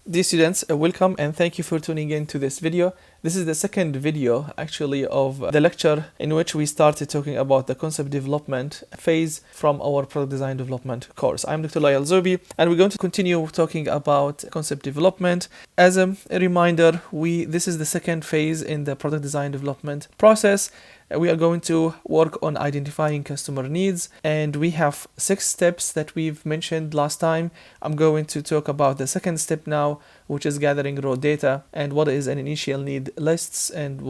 Dear students, welcome and thank you for tuning in to this video. This is the second video actually of the lecture in which we started talking about the concept development phase from our product design development course. I'm Dr. Layal Zobi and we're going to continue talking about concept development. As a reminder, this is the second phase in the product design development process. We are going to work on identifying customer needs, and we have 6 steps that we've mentioned last time. I'm going to talk about the second step now, which is gathering raw data and what is an initial need lists and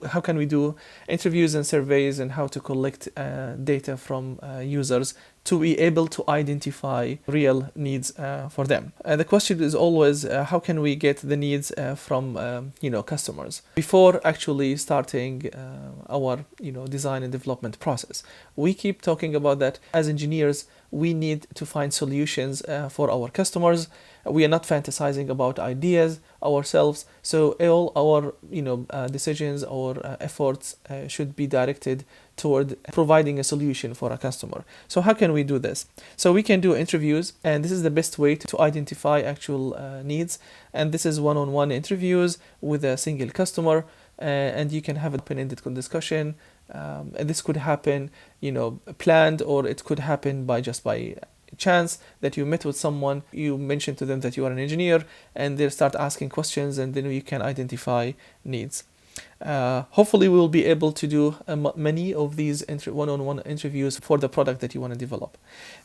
how can we do interviews and surveys and how to collect data from users to be able to identify real needs for them. The question is always how can we get the needs from customers before actually starting our design and development process. We keep talking about that as engineers. We need to find solutions for our customers. We are not fantasizing about ideas ourselves, so all our decisions or efforts should be directed toward providing a solution for a customer. So how can we do this? So we can do interviews, and this is the best way to identify actual needs, and this is one-on-one interviews with a single customer, and you can have an open-ended discussion. And this could happen planned, or it could happen by chance that you met with someone, you mentioned to them that you are an engineer, and they start asking questions, and then you can identify needs. Hopefully we will be able to do many of these one-on-one interviews for the product that you want to develop.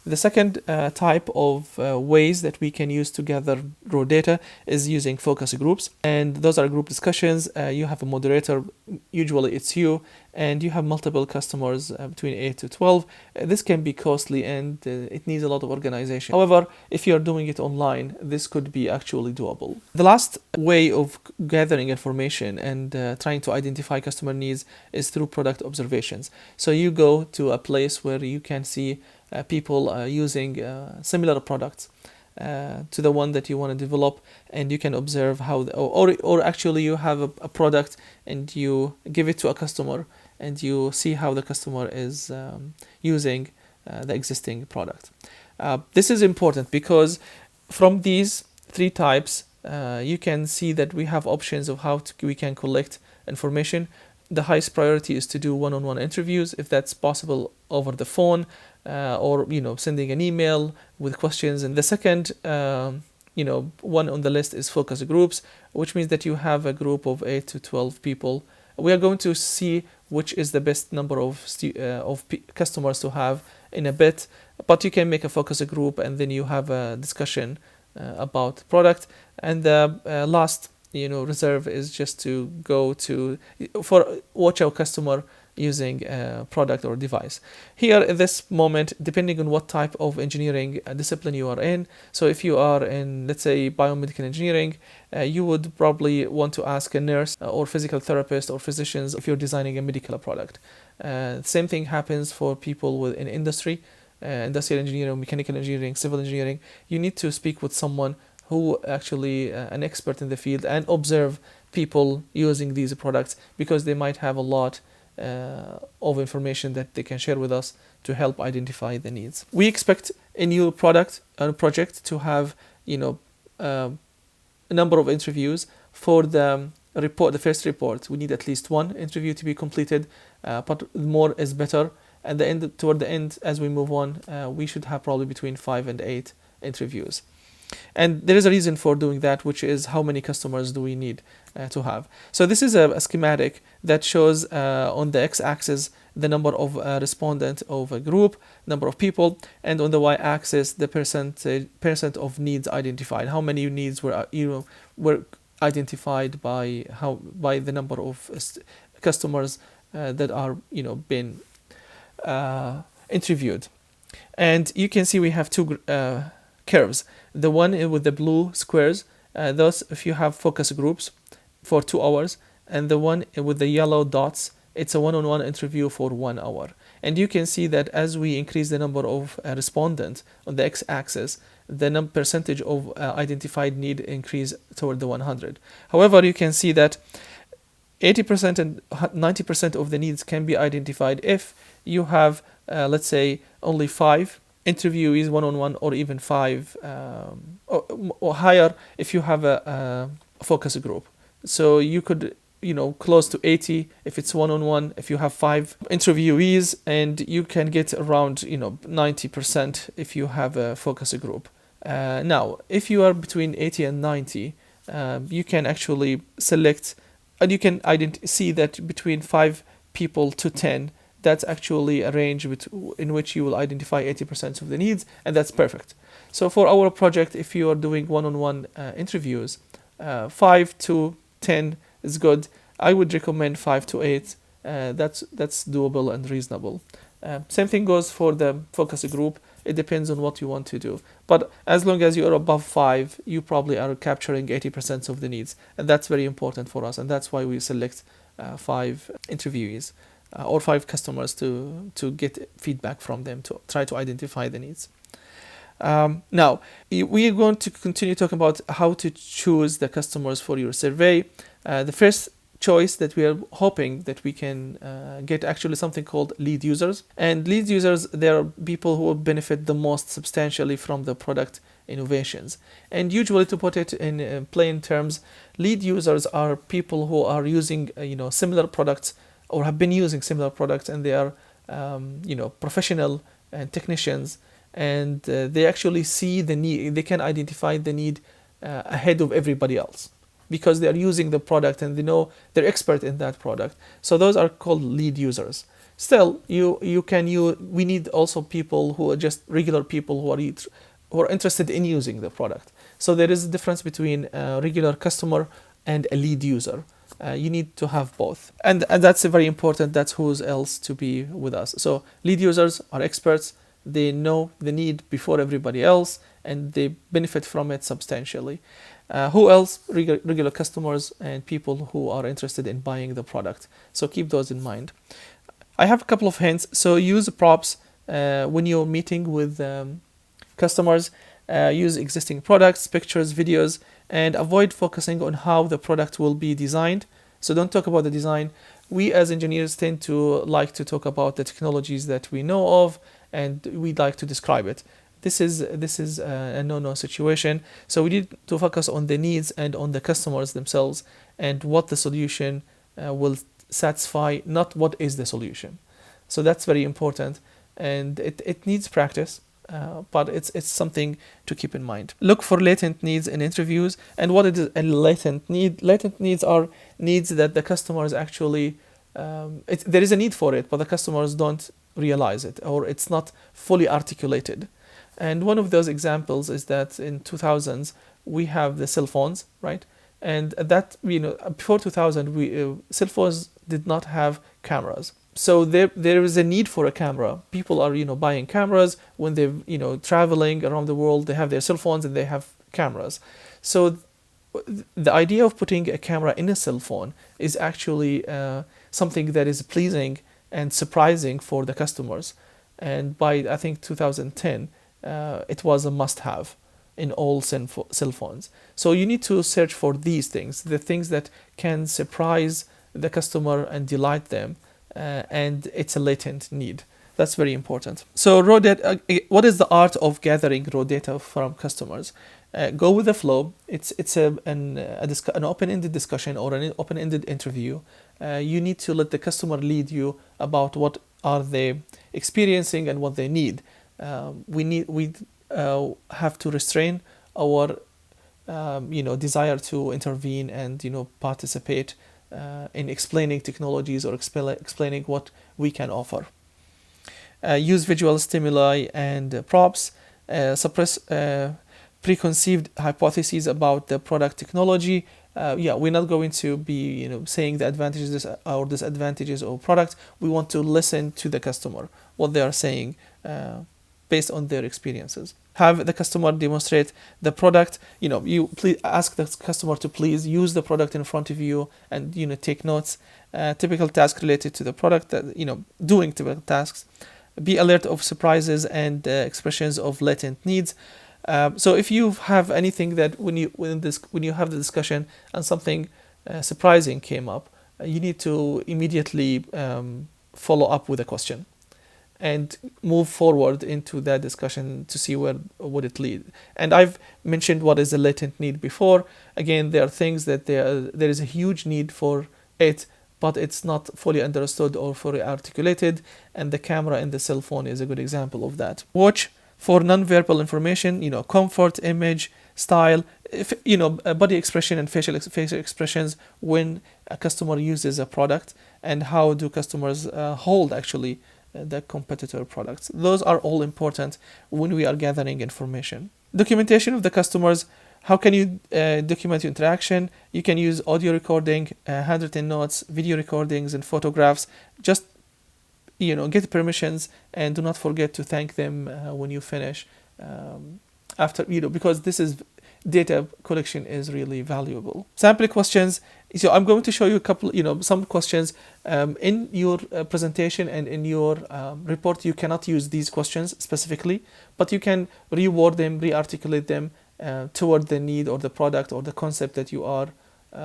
The second type of ways that we can use to gather raw data is using focus groups, and those are group discussions. You have a moderator, usually it's you, and you have multiple customers between 8 to 12. This can be costly and it needs a lot of organization. However, if you're doing it online, this could be actually doable. The last way of gathering information and trying to identify customer needs is through product observations. So you go to a place where you can see people using similar products to the one that you want to develop, and you can observe how or actually you have a product and you give it to a customer and you see how the customer is using the existing product. This is important because from these 3 types you can see that we have options of how we can collect information. The highest priority is to do one-on-one interviews, if that's possible, over the phone, or sending an email with questions. And the second one on the list is focus groups, which means that you have a group of 8 to 12 people. We are going to see which is the best number of customers to have in a bit, but you can make a focus group and then you have a discussion about product. And the last reserve is just to go to watch our customer using a product or device. Here at this moment, depending on what type of engineering discipline you are in, so if you are in, let's say, biomedical engineering, you would probably want to ask a nurse or physical therapist or physicians if you're designing a medical product. Same thing happens for people in industry, industrial engineering, mechanical engineering, civil engineering. You need to speak with someone who actually an expert in the field and observe people using these products, because they might have a lot of information that they can share with us to help identify the needs. We expect a new product or project to have a number of interviews. For the first report, we need at least 1 interview to be completed, but more is better. At the end, toward the end, as we move on, we should have probably between 5 and 8 interviews. And there is a reason for doing that, which is how many customers do we need to have. So this is a schematic that shows on the x-axis the number of respondents of a group, number of people, and on the y-axis the percent of needs identified. How many needs were identified by the number of customers that are been interviewed. And you can see we have 2 curves. The one with the blue squares, those if you have focus groups for 2 hours, and the one with the yellow dots, it's a one-on-one interview for 1 hour. And you can see that as we increase the number of respondents on the x-axis, the percentage of identified need increase toward the 100. However, you can see that 80% and 90% of the needs can be identified if you have, let's say, only 5 interviewees one-on-one, or even 5 or higher if you have a focus group. So you could, close to 80 if it's one-on-one, if you have 5 interviewees, and you can get around 90% if you have a focus group. Now if you are between 80 and 90, you can actually select, and you can see that between 5 people to 10, that's actually a range in which you will identify 80% of the needs, and that's perfect. So for our project, if you are doing one-on-one interviews, 5 to 10 is good. I would recommend 5 to 8. That's doable and reasonable. Same thing goes for the focus group. It depends on what you want to do. But as long as you are above 5, you probably are capturing 80% of the needs. And that's very important for us. And that's why we select 5 interviewees or 5 customers to get feedback from them, to try to identify the needs. Now, we are going to continue talking about how to choose the customers for your survey. The first choice that we are hoping that we can get actually something called lead users. And lead users, they are people who will benefit the most substantially from the product innovations. And usually, to put it in plain terms, lead users are people who are using similar products or have been using similar products, and they are professional and technicians, and they actually see the need. They can identify the need ahead of everybody else, because they are using the product and they know they're expert in that product. So those are called lead users. Still, we need also people who are just regular people who are interested in using the product. So there is a difference between a regular customer and a lead user. You need to have both, and that's very important. That's who's else to be with us. So lead users are experts. They know the need before everybody else, and they benefit from it substantially. Who else? Regular customers and people who are interested in buying the product. So keep those in mind. I have a couple of hints. So use props when you're meeting with customers. Use existing products, pictures, videos, and avoid focusing on how the product will be designed. So don't talk about the design. We as engineers tend to like to talk about the technologies that we know of, and we'd like to describe it. This is a no-no situation. So we need to focus on the needs and on the customers themselves and what the solution will satisfy, not what is the solution. So that's very important, and it needs practice, but it's something to keep in mind. Look for latent needs in interviews. And what is a latent need? Latent needs are needs that the customers actually, there is a need for it, but the customers don't realize it, or it's not fully articulated. And one of those examples is that in 2000s, we have the cell phones, right? And that, before 2000, cell phones did not have cameras. So there is a need for a camera. People are, buying cameras when they're, traveling around the world. They have their cell phones and they have cameras. So the idea of putting a camera in a cell phone is actually something that is pleasing and surprising for the customers. And by, I think, 2010, it was a must-have in all cell phones. So you need to search for these things, the things that can surprise the customer and delight them, and it's a latent need. That's very important. So raw data, what is the art of gathering raw data from customers? Go with the flow. It's an open-ended discussion or an open-ended interview. You need to let the customer lead you about what are they experiencing and what they need. We have to restrain our desire to intervene and participate in explaining technologies or explaining what we can offer. Use visual stimuli and props. Suppress preconceived hypotheses about the product technology. We're not going to be saying the advantages or disadvantages of product. We want to listen to the customer, what they are saying based on their experiences. Have the customer demonstrate the product. You please ask the customer to please use the product in front of you and take notes. Typical tasks related to the product, doing typical tasks. Be alert of surprises and expressions of latent needs. So if you have anything that when you have the discussion and something surprising came up, you need to immediately follow up with a question. and move forward into that discussion to see where would it lead. And I've mentioned what is a latent need before. Again, there are things that there is a huge need for it, but it's not fully understood or fully articulated, and the camera in the cell phone is a good example of that. Watch for nonverbal information, comfort, image, style, body expression and facial expressions when a customer uses a product, and how do customers hold actually the competitor products. Those are all important when we are gathering information. Documentation of the customers. How can you document your interaction? You can use audio recording, handwritten notes, video recordings, and photographs. Just get permissions, and do not forget to thank them when you finish. After because this is data collection is really valuable. Sample questions. So I'm going to show you a couple, some questions in your presentation and in your report. You cannot use these questions specifically, but you can reword them, re-articulate them toward the need or the product or the concept that you are,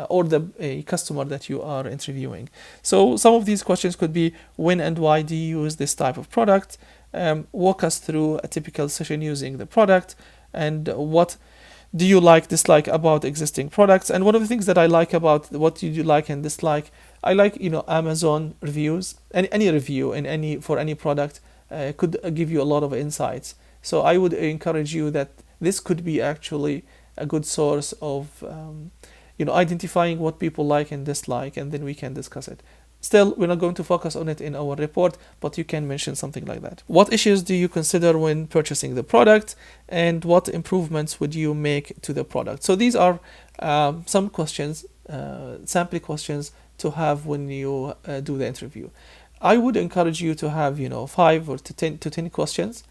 or a customer that you are interviewing. So some of these questions could be: when and why do you use this type of product? Walk us through a typical session using the product, and what do you dislike about existing products? And one of the things that I like about what you like and dislike, I like Amazon reviews. Any review for any product could give you a lot of insights. So I would encourage you that this could be actually a good source of identifying what people like and dislike, and then we can discuss it. Still, we're not going to focus on it in our report, but you can mention something like that. What issues do you consider when purchasing the product, and what improvements would you make to the product? So these are some questions, sample questions to have when you do the interview. I would encourage you to have 5 or to 10 questions,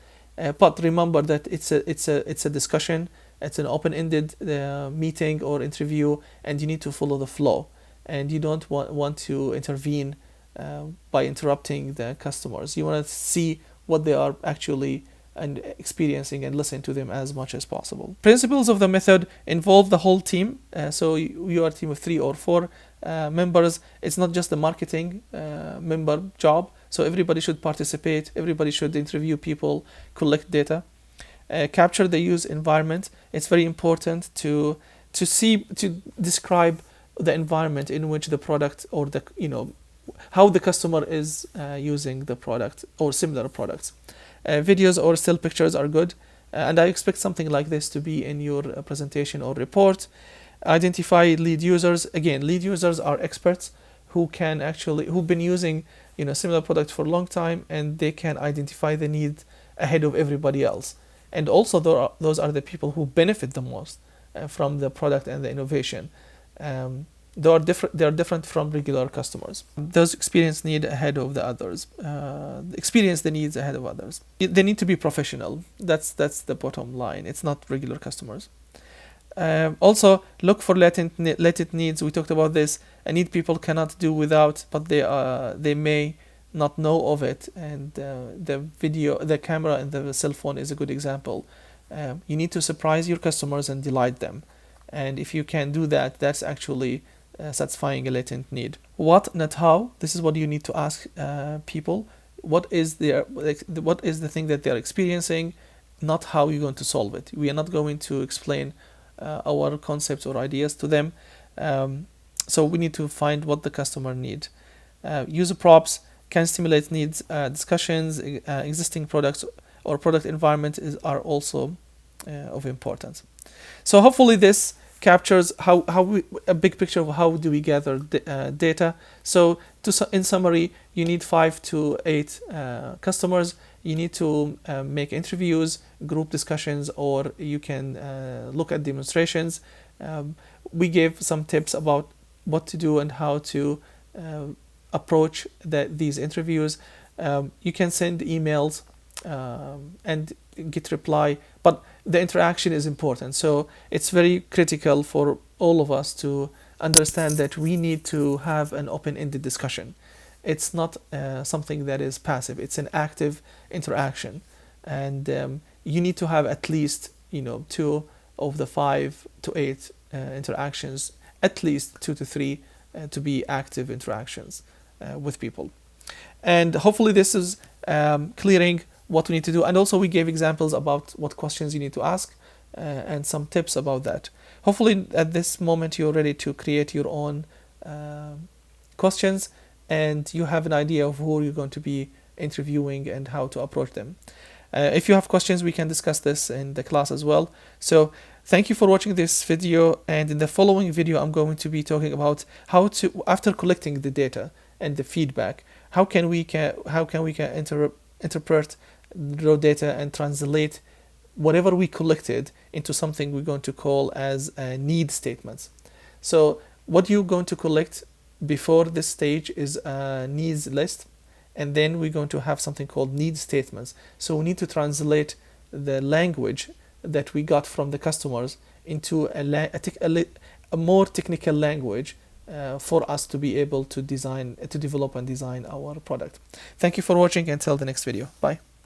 but remember that it's a discussion. It's an open-ended meeting or interview, and you need to follow the flow. And you don't want to intervene by interrupting the customers. You want to see what they are actually experiencing and listen to them as much as possible. Principles of the method involve the whole team. So you are a team of 3 or 4 members. It's not just the marketing member job. So everybody should participate. Everybody should interview people, collect data, capture the use environment. It's very important to describe the environment in which the product or how the customer is using the product or similar products. Videos or still pictures are good, and I expect something like this to be in your presentation or report. Identify lead users. Again, lead users are experts who've been using similar product for a long time, and they can identify the need ahead of everybody else. And also those are the people who benefit the most from the product and the innovation. They are different from regular customers. Those experience the needs ahead of others. They need to be professional. That's the bottom line. It's not regular customers. Also, look for latent needs. We talked about this. A need people cannot do without, but they may not know of it. And the camera and the cell phone is a good example. You need to surprise your customers and delight them. And if you can do that, that's actually satisfying a latent need. What, not how. This is what you need to ask people. What is the thing that they're experiencing, not how you're going to solve it. We are not going to explain our concepts or ideas to them. So we need to find what the customer need. User props can stimulate needs discussions. Existing products or product environment are also of importance. So hopefully this captures a big picture of how do we gather data. So in summary, you need 5 to 8 customers. You need to make interviews, group discussions, or you can look at demonstrations. We gave some tips about what to do and how to approach these interviews. You can send emails and get reply, but the interaction is important. So it's very critical for all of us to understand that we need to have an open-ended discussion. It's not something that is passive. It's an active interaction, and you need to have at least 2 of the 5 to 8 interactions, at least 2 to 3 to be active interactions with people. And hopefully this is clearing what we need to do. And also we gave examples about what questions you need to ask and some tips about that. Hopefully at this moment you're ready to create your own questions, and you have an idea of who you're going to be interviewing and how to approach them. If you have questions, we can discuss this in the class as well. So thank you for watching this video, and in the following video I'm going to be talking about how to, after collecting the data and the feedback, how can we interpret raw data and translate whatever we collected into something we're going to call as need statements. So what you're going to collect before this stage is a needs list, and then we're going to have something called need statements. So we need to translate the language that we got from the customers into a more technical language for us to be able to develop and design our product. Thank you for watching. Until the next video. Bye.